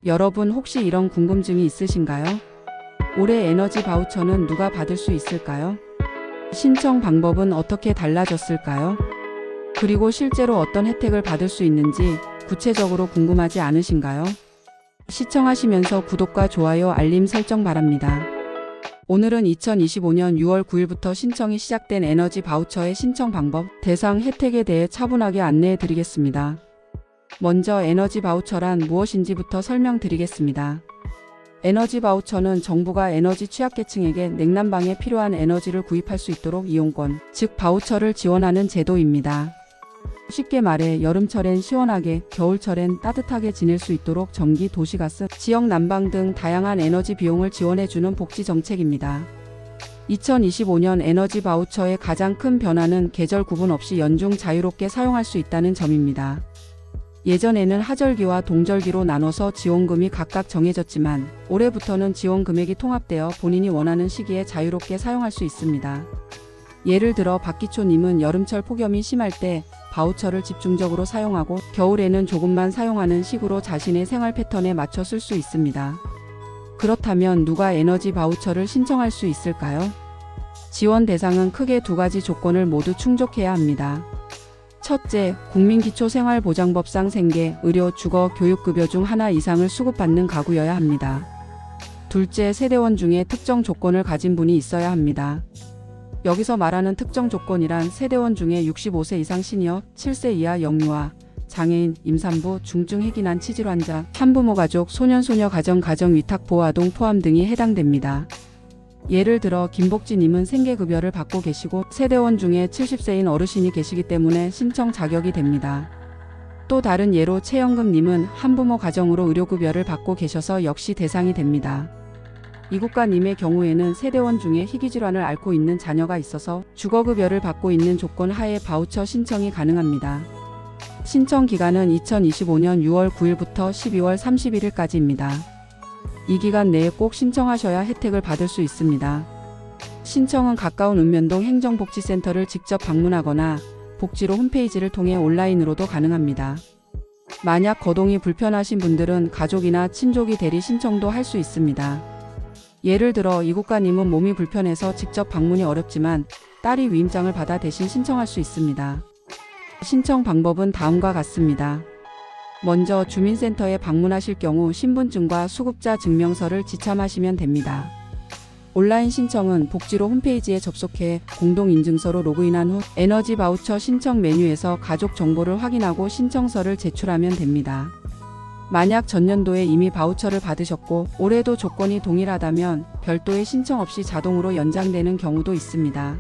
여러분 혹시 이런 궁금증이 있으신가요? 올해 에너지 바우처는 누가 받을 수 있을까요? 신청 방법은 어떻게 달라졌을까요? 그리고 실제로 어떤 혜택을 받을 수 있는지 구체적으로 궁금하지 않으신가요? 시청하시면서 구독과 좋아요, 알림 설정 바랍니다. 오늘은 2025년 6월 9일부터 신청이 시작된 에너지 바우처의 신청 방법, 대상 혜택에 대해 차분하게 안내해 드리겠습니다. 먼저 에너지 바우처란 무엇인지부터 설명드리겠습니다. 에너지 바우처는 정부가 에너지 취약계층에게 냉난방에 필요한 에너지를 구입할 수 있도록 이용권, 즉 바우처를 지원하는 제도입니다. 쉽게 말해 여름철엔 시원하게, 겨울철엔 따뜻하게 지낼 수 있도록 전기, 도시가스, 지역 난방 등 다양한 에너지 비용을 지원해주는 복지 정책입니다. 2025년 에너지 바우처의 가장 큰 변화는 계절 구분 없이 연중 자유롭게 사용할 수 있다는 점입니다. 예전에는 하절기와 동절기로 나눠서 지원금이 각각 정해졌지만 올해부터는 지원 금액이 통합되어 본인이 원하는 시기에 자유롭게 사용할 수 있습니다. 예를 들어 박기초님은 여름철 폭염이 심할 때 바우처를 집중적으로 사용하고 겨울에는 조금만 사용하는 식으로 자신의 생활 패턴에 맞춰 쓸 수 있습니다. 그렇다면 누가 에너지 바우처를 신청할 수 있을까요? 지원 대상은 크게 두 가지 조건을 모두 충족해야 합니다. 첫째, 국민기초생활보장법상 생계, 의료, 주거, 교육급여 중 하나 이상을 수급받는 가구여야 합니다. 둘째, 세대원 중에 특정 조건을 가진 분이 있어야 합니다. 여기서 말하는 특정 조건이란 세대원 중에 65세 이상 시니어, 7세 이하 영유아, 장애인, 임산부, 중증 희귀난 치질 환자, 한부모 가족, 소년소녀 가정, 가정위탁보호아동 포함 등이 해당됩니다. 예를 들어 김복지님은 생계급여를 받고 계시고 세대원 중에 70세인 어르신이 계시기 때문에 신청 자격이 됩니다. 또 다른 예로 최영금님은 한부모 가정으로 의료급여를 받고 계셔서 역시 대상이 됩니다. 이국가님의 경우에는 세대원 중에 희귀질환을 앓고 있는 자녀가 있어서 주거급여를 받고 있는 조건 하에 바우처 신청이 가능합니다. 신청 기간은 2025년 6월 9일부터 12월 31일까지입니다. 이 기간 내에 꼭 신청하셔야 혜택을 받을 수 있습니다. 신청은 가까운 읍면동 행정복지센터를 직접 방문하거나 복지로 홈페이지를 통해 온라인으로도 가능합니다. 만약 거동이 불편하신 분들은 가족이나 친족이 대리 신청도 할 수 있습니다. 예를 들어 이국가님은 몸이 불편해서 직접 방문이 어렵지만 딸이 위임장을 받아 대신 신청할 수 있습니다. 신청 방법은 다음과 같습니다. 먼저 주민센터에 방문하실 경우 신분증과 수급자 증명서를 지참하시면 됩니다. 온라인 신청은 복지로 홈페이지에 접속해 공동인증서로 로그인한 후 에너지 바우처 신청 메뉴에서 가족 정보를 확인하고 신청서를 제출하면 됩니다. 만약 전년도에 이미 바우처를 받으셨고 올해도 조건이 동일하다면 별도의 신청 없이 자동으로 연장되는 경우도 있습니다.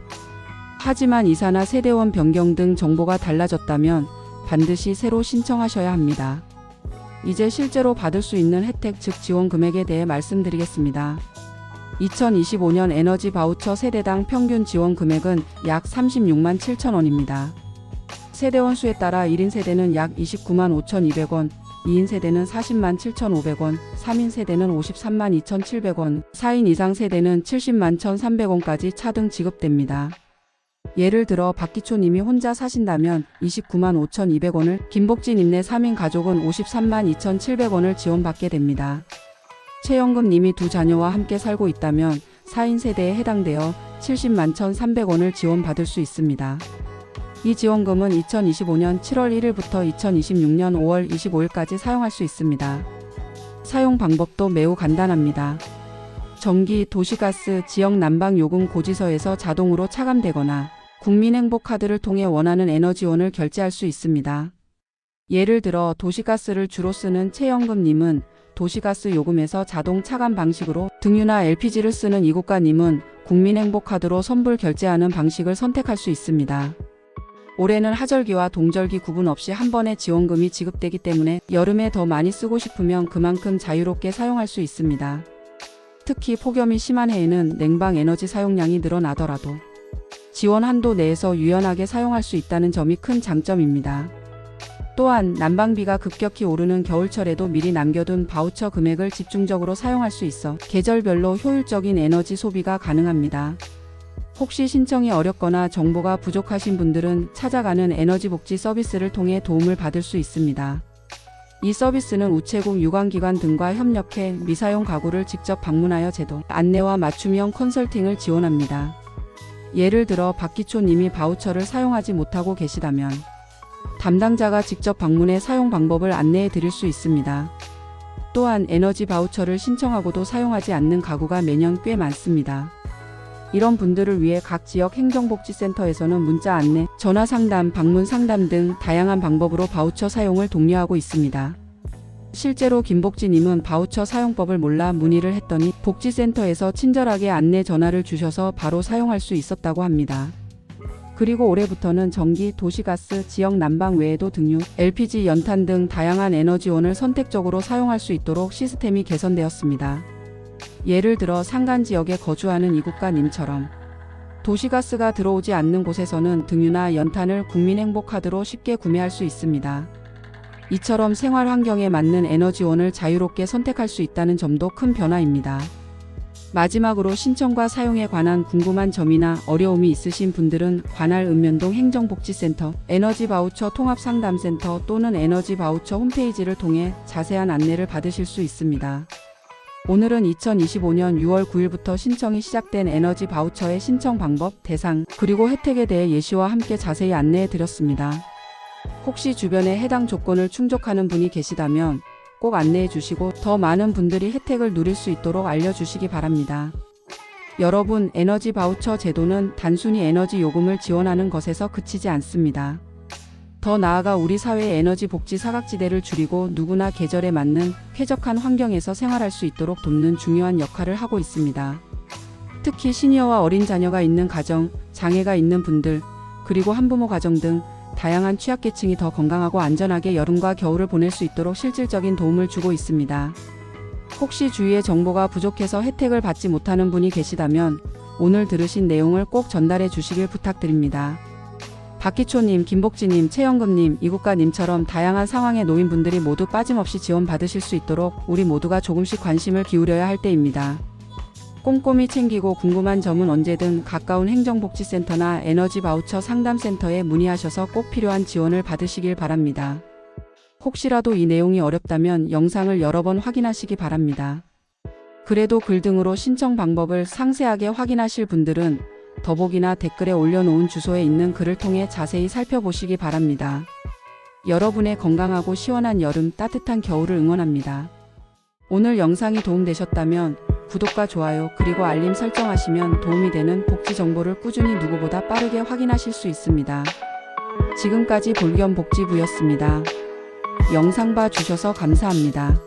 하지만 이사나 세대원 변경 등 정보가 달라졌다면 반드시 새로 신청하셔야 합니다. 이제 실제로 받을 수 있는 혜택 즉 지원 금액에 대해 말씀드리겠습니다. 2025년 에너지 바우처 세대당 평균 지원 금액은 약 36만 7천 원입니다. 세대원 수에 따라 1인 세대는 약 29만 5,200원, 2인 세대는 40만 7,500원, 3인 세대는 53만 2,700원, 4인 이상 세대는 70만 1,300원까지 차등 지급됩니다. 예를 들어 박기초님이 혼자 사신다면 29만 5,200원을, 김복지님네 3인 가족은 53만 2,700원을 지원받게 됩니다. 최영금님이 두 자녀와 함께 살고 있다면 4인 세대에 해당되어 70만 1,300원을 지원받을 수 있습니다. 이 지원금은 2025년 7월 1일부터 2026년 5월 25일까지 사용할 수 있습니다. 사용 방법도 매우 간단합니다. 전기, 도시가스, 지역 난방 요금 고지서에서 자동으로 차감되거나 국민행복카드를 통해 원하는 에너지원을 결제할 수 있습니다. 예를 들어 도시가스를 주로 쓰는 최영금님은 도시가스 요금에서 자동 차감 방식으로, 등유나 LPG를 쓰는 이국가님은 국민행복카드로 선불 결제하는 방식을 선택할 수 있습니다. 올해는 하절기와 동절기 구분 없이 한 번에 지원금이 지급되기 때문에 여름에 더 많이 쓰고 싶으면 그만큼 자유롭게 사용할 수 있습니다. 특히 폭염이 심한 해에는 냉방 에너지 사용량이 늘어나더라도 지원 한도 내에서 유연하게 사용할 수 있다는 점이 큰 장점입니다. 또한 난방비가 급격히 오르는 겨울철에도 미리 남겨둔 바우처 금액을 집중적으로 사용할 수 있어 계절별로 효율적인 에너지 소비가 가능합니다. 혹시 신청이 어렵거나 정보가 부족하신 분들은 찾아가는 에너지 복지 서비스를 통해 도움을 받을 수 있습니다. 이 서비스는 우체국, 유관기관 등과 협력해 미사용 가구를 직접 방문하여 제도 안내와 맞춤형 컨설팅을 지원합니다. 예를 들어 박기초님이 바우처를 사용하지 못하고 계시다면 담당자가 직접 방문해 사용 방법을 안내해 드릴 수 있습니다. 또한 에너지 바우처를 신청하고도 사용하지 않는 가구가 매년 꽤 많습니다. 이런 분들을 위해 각 지역 행정복지센터에서는 문자 안내, 전화 상담, 방문 상담 등 다양한 방법으로 바우처 사용을 독려하고 있습니다. 실제로 김복지님은 바우처 사용법을 몰라 문의를 했더니 복지센터에서 친절하게 안내 전화를 주셔서 바로 사용할 수 있었다고 합니다. 그리고 올해부터는 전기, 도시가스, 지역 난방 외에도 등유, LPG, 연탄 등 다양한 에너지원을 선택적으로 사용할 수 있도록 시스템이 개선되었습니다. 예를 들어 산간 지역에 거주하는 이국가님처럼 도시가스가 들어오지 않는 곳에서는 등유나 연탄을 국민행복카드로 쉽게 구매할 수 있습니다. 이처럼 생활 환경에 맞는 에너지원을 자유롭게 선택할 수 있다는 점도 큰 변화입니다. 마지막으로 신청과 사용에 관한 궁금한 점이나 어려움이 있으신 분들은 관할 읍면동 행정복지센터, 에너지바우처 통합상담센터 또는 에너지바우처 홈페이지를 통해 자세한 안내를 받으실 수 있습니다. 오늘은 2025년 6월 9일부터 신청이 시작된 에너지 바우처의 신청 방법, 대상, 그리고 혜택에 대해 예시와 함께 자세히 안내해 드렸습니다. 혹시 주변에 해당 조건을 충족하는 분이 계시다면 꼭 안내해 주시고 더 많은 분들이 혜택을 누릴 수 있도록 알려주시기 바랍니다. 여러분, 에너지 바우처 제도는 단순히 에너지 요금을 지원하는 것에서 그치지 않습니다. 더 나아가 우리 사회의 에너지 복지 사각지대를 줄이고 누구나 계절에 맞는 쾌적한 환경에서 생활할 수 있도록 돕는 중요한 역할을 하고 있습니다. 특히 시니어와 어린 자녀가 있는 가정, 장애가 있는 분들, 그리고 한부모 가정 등 다양한 취약계층이 더 건강하고 안전하게 여름과 겨울을 보낼 수 있도록 실질적인 도움을 주고 있습니다. 혹시 주위에 정보가 부족해서 혜택을 받지 못하는 분이 계시다면 오늘 들으신 내용을 꼭 전달해 주시길 부탁드립니다. 박기초님, 김복지님, 최영금님, 이국가님처럼 다양한 상황에 놓인 분들이 모두 빠짐없이 지원받으실 수 있도록 우리 모두가 조금씩 관심을 기울여야 할 때입니다. 꼼꼼히 챙기고 궁금한 점은 언제든 가까운 행정복지센터나 에너지 바우처 상담센터에 문의하셔서 꼭 필요한 지원을 받으시길 바랍니다. 혹시라도 이 내용이 어렵다면 영상을 여러 번 확인하시기 바랍니다. 그래도 글 등으로 신청 방법을 상세하게 확인하실 분들은 더보기나 댓글에 올려놓은 주소에 있는 글을 통해 자세히 살펴보시기 바랍니다. 여러분의 건강하고 시원한 여름, 따뜻한 겨울을 응원합니다. 오늘 영상이 도움되셨다면 구독과 좋아요 그리고 알림 설정하시면 도움이 되는 복지 정보를 꾸준히 누구보다 빠르게 확인하실 수 있습니다. 지금까지 볼겸복지부였습니다. 영상 봐주셔서 감사합니다.